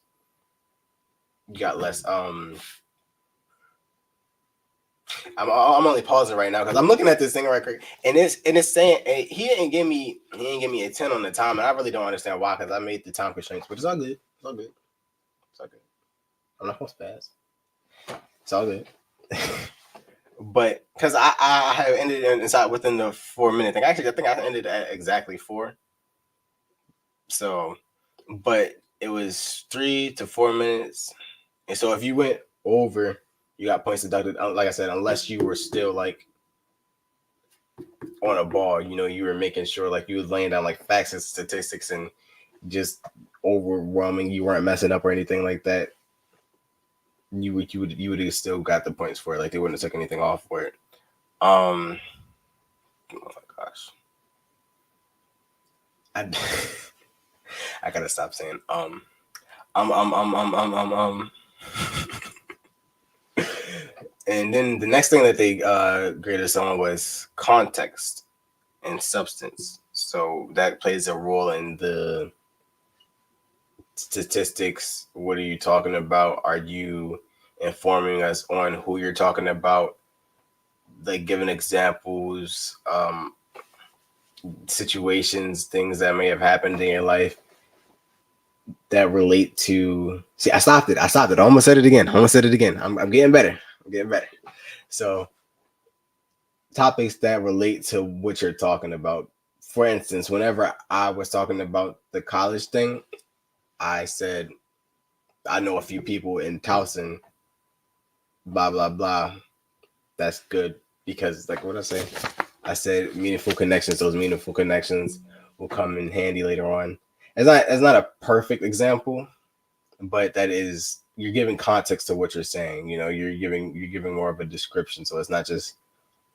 I'm only pausing right now because I'm looking at this thing right quick, and it's saying he didn't give me a 10 on the time, and I really don't understand why, because I made the time constraints, but it's all good. It's all good. I'm not gonna spaz. It's all good. But because I have ended inside within the 4-minute thing. Actually, I think I ended at exactly 4. So, but it was 3 to 4 minutes, and so if you went over, you got points deducted. Like I said, unless you were still like on a ball, you know, you were making sure like you was laying down like facts and statistics and just overwhelming. You weren't messing up or anything like that. You would have still got the points for it. Like they wouldn't have took anything off for it. Oh my gosh. I gotta stop saying And then the next thing that they graded us on was context and substance. So that plays a role in the statistics. What are you talking about? Are you informing us on who you're talking about? Like giving examples, situations, things that may have happened in your life that relate to. See, I stopped it. I almost said it again. I'm getting better. getting better. So topics that relate to what you're talking about. For instance, whenever I was talking about the college thing, I said I know a few people in Towson, blah blah blah. That's good because, like, what I say, I said meaningful connections. Those meaningful connections will come in handy later on. It's not a perfect example, but that is, you're giving context to what you're saying. You know, you're giving more of a description, so it's not just,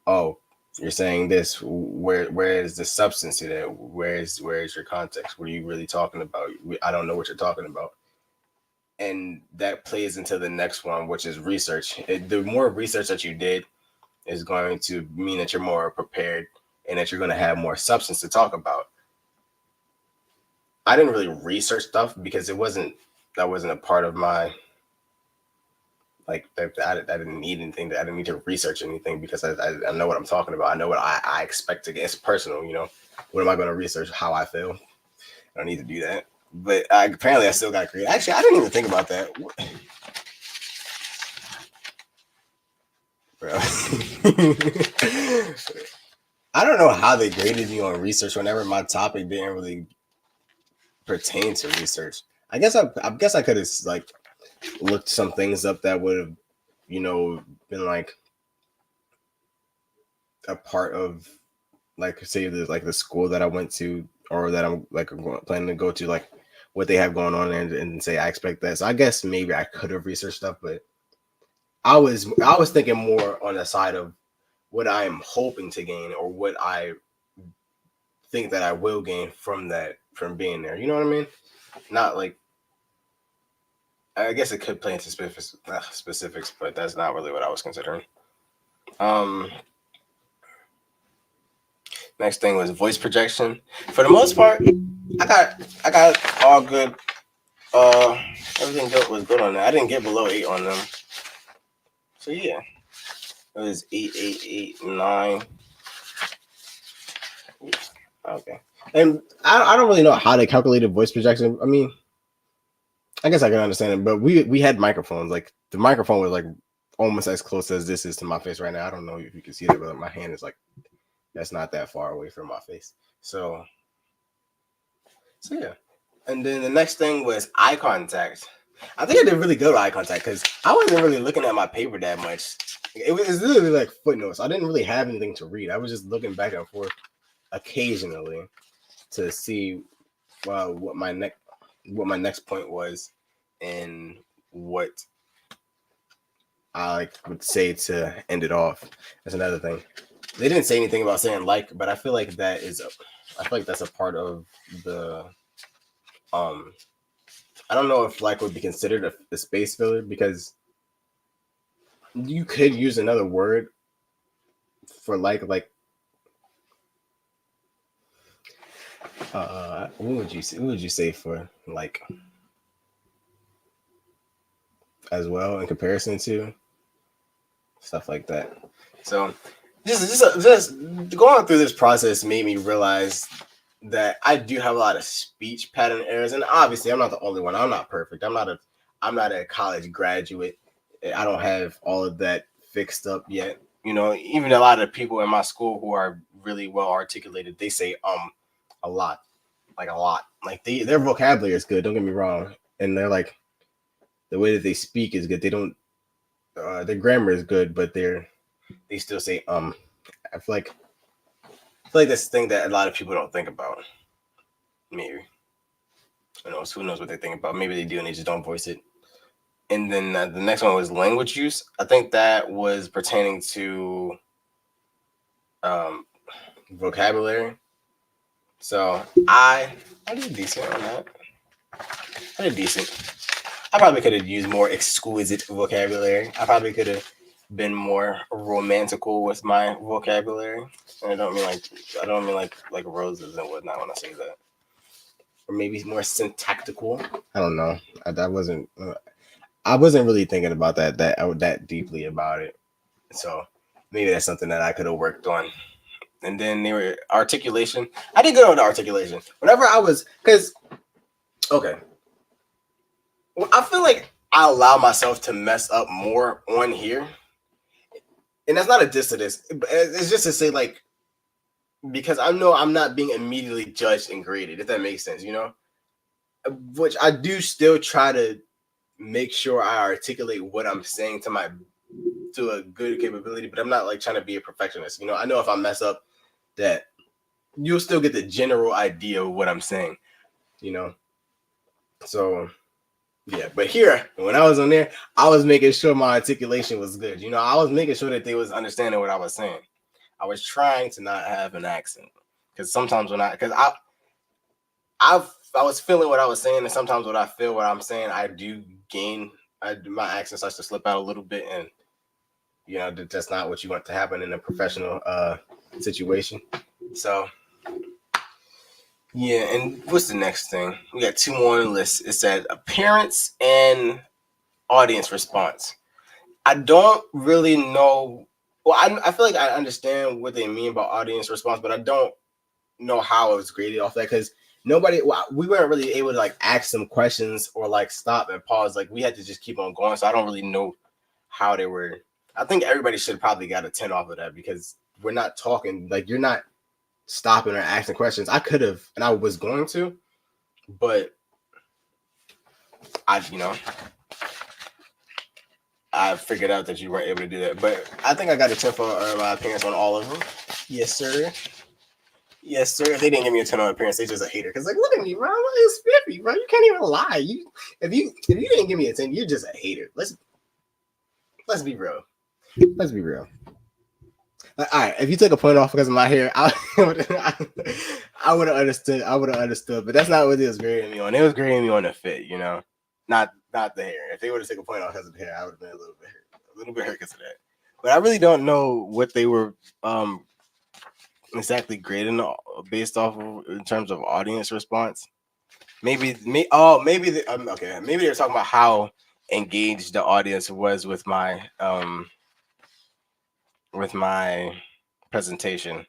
oh, you're saying this. Where is the substance to that? Where's your context? What are you really talking about? I don't know what you're talking about. And that plays into the next one, which is research. The more research that you did is going to mean that you're more prepared and that you're going to have more substance to talk about. I didn't really research stuff because that wasn't a part of my, like, I didn't need anything. I didn't need to research anything because I know what I'm talking about. I know what I expect to get. It's personal, you know. What am I going to research? How I feel? I don't need to do that. But apparently I still got creative. Actually, I didn't even think about that. Bro. I don't know how they graded me on research whenever my topic didn't really pertain to research. I could have, like, looked some things up that would have, been like a part of, like, say, the school that I went to, or that I'm, like, planning to go to, like what they have going on, and say I expect that. So I guess maybe I could have researched stuff, but I was thinking more on the side of what I am hoping to gain, or what I think that I will gain from from being there. You know what I mean? Not like, I guess it could play into specifics, but that's not really what I was considering. Next thing was voice projection. For the most part, I got all good. Everything was good on that. I didn't get below 8 on them. So yeah, it was 8, 8, 8, 9. Yeah, okay. And I don't really know how they calculated voice projection. I mean, I guess I can understand it, but we had microphones. Like, the microphone was, like, almost as close as this is to my face right now. I don't know if you can see that, but my hand is, like, that's not that far away from my face. So yeah. And then the next thing was eye contact. I think I did really good with eye contact because I wasn't really looking at my paper that much. It was literally like footnotes. I didn't really have anything to read. I was just looking back and forth occasionally to see what my next point was, and what I would say to end it off. That's another thing. They didn't say anything about saying like, but I feel like that's a part of the I don't know if like would be considered a space filler, because you could use another word for like what would you say for like as well, in comparison to stuff like that. So just going through this process made me realize that I do have a lot of speech pattern errors, and obviously I'm not the only one. I'm not perfect. I'm not a college graduate. I don't have all of that fixed up yet. You know, even a lot of people in my school who are really well articulated, they say a lot, like a lot. Like their vocabulary is good. Don't get me wrong, and they're like, the way that they speak is good. They don't their grammar is good, but they still say I feel like that's the thing that a lot of people don't think about. Maybe. Who knows what they think about? Maybe they do and they just don't voice it. And then the next one was language use. I think that was pertaining to vocabulary. So I did decent on that. I did decent. I probably could have used more exquisite vocabulary. I probably could have been more romantical with my vocabulary. And I don't mean like roses and whatnot when I say that. Or maybe more syntactical. I don't know. I wasn't really thinking about that deeply about it. So maybe that's something that I could have worked on. And then there were articulation. I did good on the articulation. Whenever I was, okay. I feel like I allow myself to mess up more on here and that's not a diss to this. It's just to say like, because I know I'm not being immediately judged and graded, if that makes sense, which I do still try to make sure I articulate what I'm saying to a good capability, but I'm not like trying to be a perfectionist. I know if I mess up that you'll still get the general idea of what I'm saying, So yeah, but here when I was on there, I was making sure my articulation was good. I was making sure that they was understanding what I was saying. I was trying to not have an accent because sometimes I was feeling what I was saying, and sometimes when I feel what I'm saying, I do gain. My accent starts to slip out a little bit, and that's not what you want to happen in a professional situation. So yeah, and what's the next thing? We got two more on the list. It said appearance and audience response. I don't really know. Well, I feel like I understand what they mean by audience response, but I don't know how it was graded off that because we weren't really able to like ask them questions or like stop and pause. Like we had to just keep on going. So I don't really know how they were. I think everybody should probably got a 10 off of that because we're not talking like you're not stopping or asking questions. I could have and I was going to, but I figured out that you weren't able to do that. But I think I got a 10 for my appearance on all of them. Yes, sir. Yes, sir. They didn't give me a 10 on appearance. They just a hater. Because, like, look at me, bro. It's spiffy, bro. You can't even lie. If you didn't give me a 10, you're just a hater. Let's be real. Let's be real. All right. If you took a point off because of my hair, I would have understood. I would have understood. But that's not what it was grading me on. It was grading me on the fit, not the hair. If they would have taken a point off because of the hair, I would have been a little bit hurt because of that. But I really don't know what they were exactly grading based off of in terms of audience response. Maybe they were talking about how engaged the audience was with my presentation.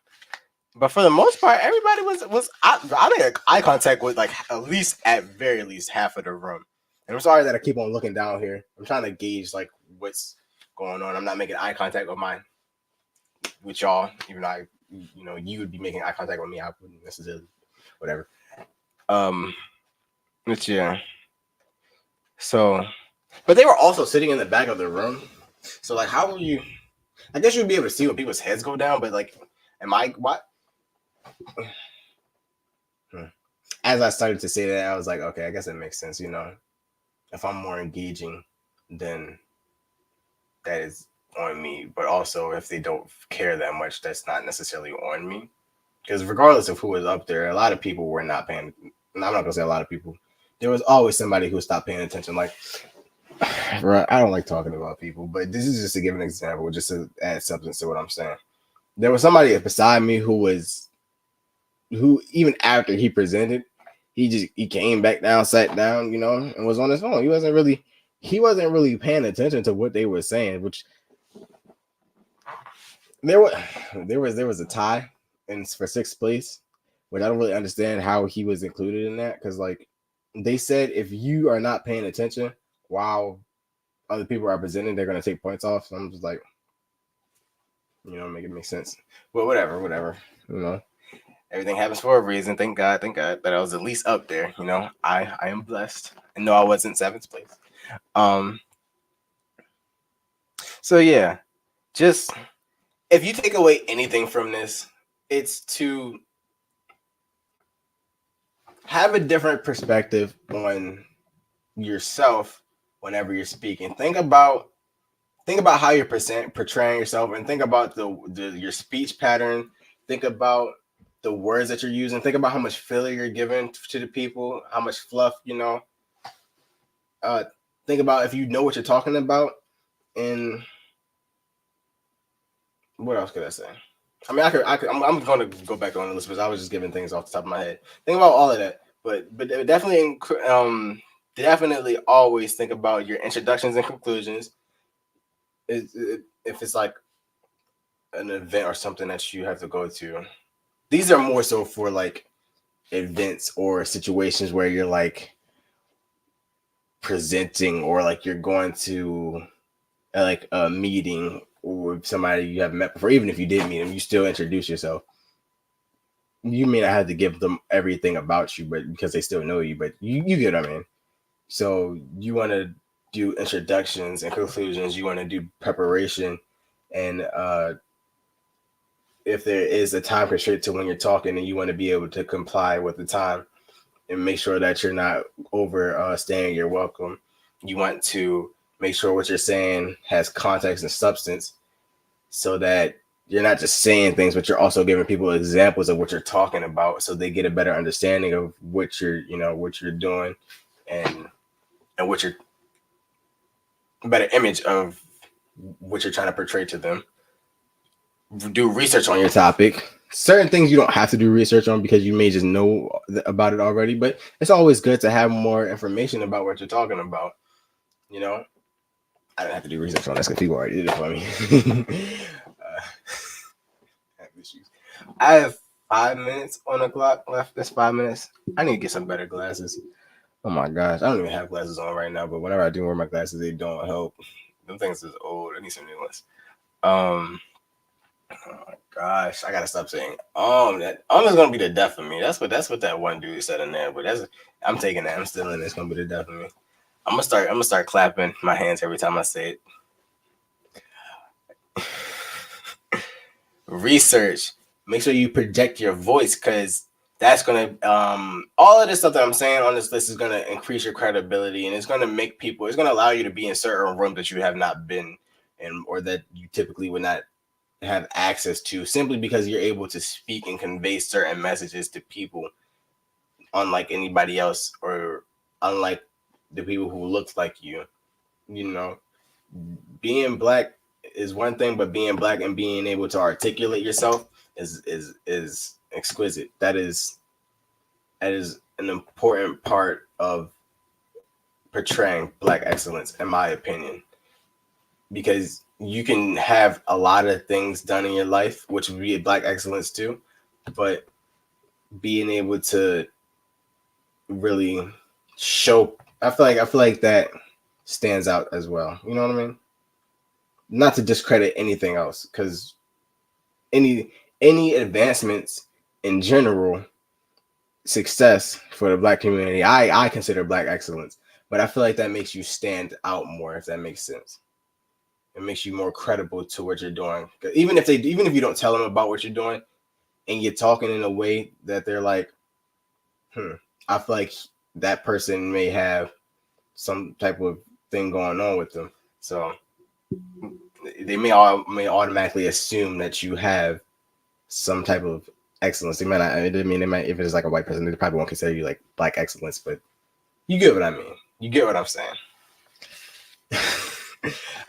But for the most part, everybody was I made eye contact with like at very least half of the room. And I'm sorry that I keep on looking down here. I'm trying to gauge like what's going on. I'm not making eye contact with y'all, even though you would be making eye contact with me. I wouldn't necessarily, whatever. But yeah. So, but they were also sitting in the back of the room. So like, how will you? I guess you'd be able to see when people's heads go down. But like, what? As I started to say that, I was like, okay, I guess it makes sense. If I'm more engaging, then that is on me. But also, if they don't care that much, that's not necessarily on me. Because regardless of who was up there, a lot of people were not paying. I'm not gonna say a lot of people. There was always somebody who stopped paying attention. Like, I don't like talking about people, but this is just to give an example, just to add substance to what I'm saying. There was somebody beside me who even after he presented, he came back down, sat down, and was on his phone. He wasn't really paying attention to what they were saying, which there was a tie for sixth place, which I don't really understand how he was included in that because like they said if you are not paying attention while other people are presenting, they're gonna take points off. So I'm just like, make it make sense. But whatever. Everything happens for a reason. Thank God that I was at least up there. I am blessed. And no, I wasn't seventh place. So yeah, just if you take away anything from this, it's to have a different perspective on yourself whenever you're speaking. Think about how you're portraying yourself, and think about your speech pattern. Think about the words that you're using. Think about how much filler you're giving to the people, how much fluff, think about if you know what you're talking about, and what else could I say? I mean, I'm going to go back on the list because I was just giving things off the top of my head. Think about all of that, but definitely always think about your introductions and conclusions. If it's like an event or something that you have to go to, these are more so for like events or situations where you're like presenting or like you're going to like a meeting or somebody you haven't met before, even if you did meet them, you still introduce yourself. You may not have to give them everything about you, but because they still know you, but you get what I mean. So you want to do introductions and conclusions. You want to do preparation, and if there is a time constraint to when you're talking, and you want to be able to comply with the time and make sure that you're not overstaying your welcome. You want to make sure what you're saying has context and substance, so that you're not just saying things, but you're also giving people examples of what you're talking about, so they get a better understanding of what you're doing, and what you're a better image of what you're trying to portray to them. Do research on your topic. Certain things you don't have to do research on because you may just know about it already, but it's always good to have more information about what you're talking about. You know, I don't have to do research on this because people already did it for me. I have 5 minutes on the clock left. That's 5 minutes. I need to get some better glasses. Oh my gosh, I don't even have glasses on right now, but whenever I do wear my glasses, they don't help. Them things is old. I need some new ones. Oh my gosh, I gotta stop saying that is gonna be the death of me. That's what that one dude said in there. But I'm taking that. I'm still in. It's gonna be the death of me. I'm gonna start clapping my hands every time I say it. Research. Make sure you project your voice, because that's gonna all of this stuff that I'm saying on this list is gonna increase your credibility, and it's gonna allow you to be in certain rooms that you have not been in, or that you typically would not have access to, simply because you're able to speak and convey certain messages to people, unlike anybody else, or unlike the people who look like you. You know, being black is one thing, but being black and being able to articulate yourself is exquisite. That is an important part of portraying black excellence, in my opinion, because you can have a lot of things done in your life, which would be black excellence too, but being able to really show, I feel like that stands out as well. You know what I mean? Not to discredit anything else, because any advancements in general, success for the black community, I consider black excellence, but I feel like that makes you stand out more, if that makes sense. It makes you more credible to what you're doing. Even if you don't tell them about what you're doing, and you're talking in a way that they're like, I feel like that person may have some type of thing going on with them. So they may automatically assume that you have some type of excellence. They might not. They might, if it's like a white person, they probably won't consider you like black excellence. But you get what I mean. You get what I'm saying.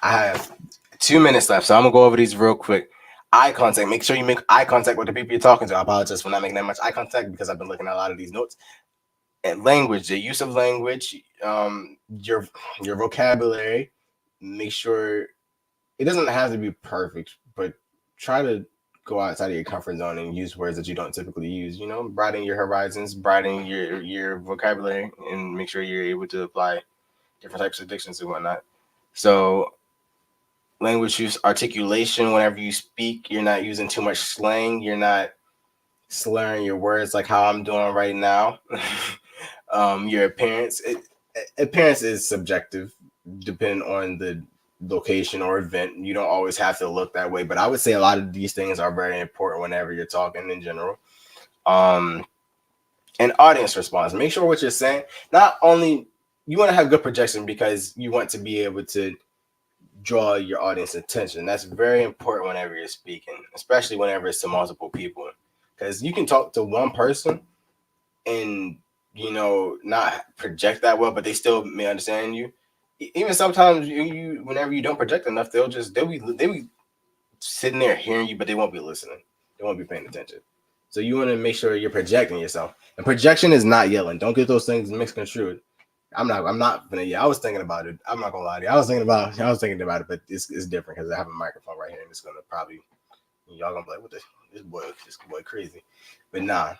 I have 2 minutes left, so I'm gonna go over these real quick. Eye contact. Make sure you make eye contact with the people you're talking to. I apologize for not making that much eye contact, because I've been looking at a lot of these notes. And language, the use of language, your vocabulary. Make sure it doesn't have to be perfect, but try to go outside of your comfort zone and use words that you don't typically use. You know, broaden your horizons, broaden your vocabulary, and make sure you're able to apply different types of dictions and whatnot. So language use, articulation. Whenever you speak, you're not using too much slang. You're not slurring your words like how I'm doing right now. Your appearance. Appearance is subjective, depending on the location or event. You don't always have to look that way, but I would say a lot of these things are very important whenever you're talking in general. And audience response. Make sure what you're saying, not only you want to have good projection, because you want to be able to draw your audience attention. That's very important whenever you're speaking, especially whenever it's to multiple people, because you can talk to one person and not project that well, but they still may understand you. Even sometimes you whenever you don't project enough, they'll be sitting there hearing you, but they won't be listening. They won't be paying attention. So you want to make sure you're projecting yourself. And projection is not yelling. Don't get those things mixed construed. I'm not gonna yell. I was thinking about it. I'm not gonna lie to you. I was thinking about it, but it's different because I have a microphone right here, and it's gonna probably, y'all gonna be like, what this boy crazy. But nah.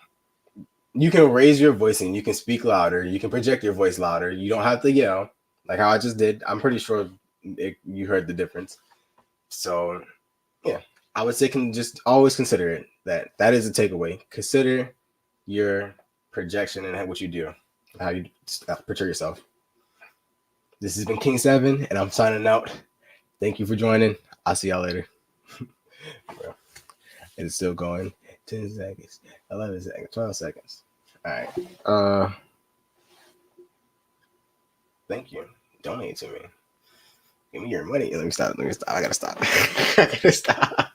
You can raise your voice and you can speak louder. You can project your voice louder. You don't have to yell like how I just did. I'm pretty sure you heard the difference. So yeah, I would say can just always consider it. That is a takeaway. Consider your projection and what you do, how you portray yourself. This has been Kingsevn, and I'm signing out. Thank you for joining. I'll see y'all later. Bro, it's still going. 10 seconds, 11 seconds, 12 seconds. All right. Thank you. Donate to me. Give me your money. Let me stop. I gotta stop. I gotta stop.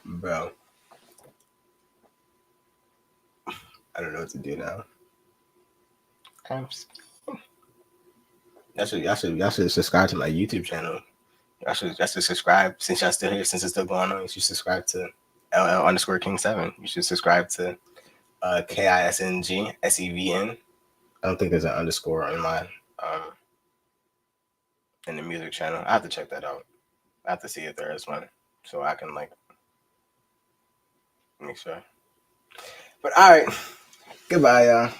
Bro. I don't know what to do now. Y'all should subscribe to my YouTube channel. Y'all should subscribe since y'all still here, since it's still going on. You should subscribe to LL_King7. You should subscribe to KISNGSEVN. I don't think there's an underscore in my in the music channel. I have to check that out. I have to see if there is one, so I can like make sure. But all right, goodbye, y'all.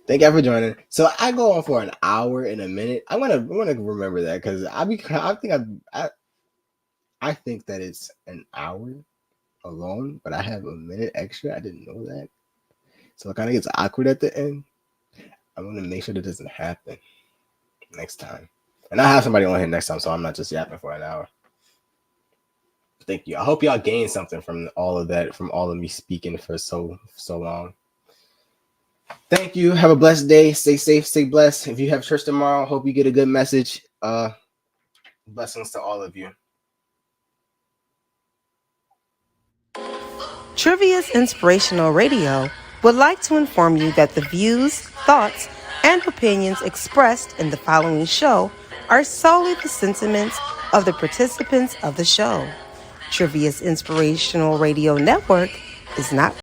Thank y'all for joining. So I go on for an hour and a minute. I want to remember that because I think that it's an hour alone, but I have a minute extra. I didn't know that, so it kind of gets awkward at the end. I want to make sure that doesn't happen next time, and I have somebody on here next time, so I'm not just yapping for an hour. Thank you. I hope y'all gained something from all of that, from all of me speaking for so long. Thank you. Have a blessed day. Stay safe. Stay blessed. If you have church tomorrow, hope you get a good message. Blessings to all of you. Trivia's Inspirational Radio would like to inform you that the views, thoughts, and opinions expressed in the following show are solely the sentiments of the participants of the show. Trivia's Inspirational Radio Network is not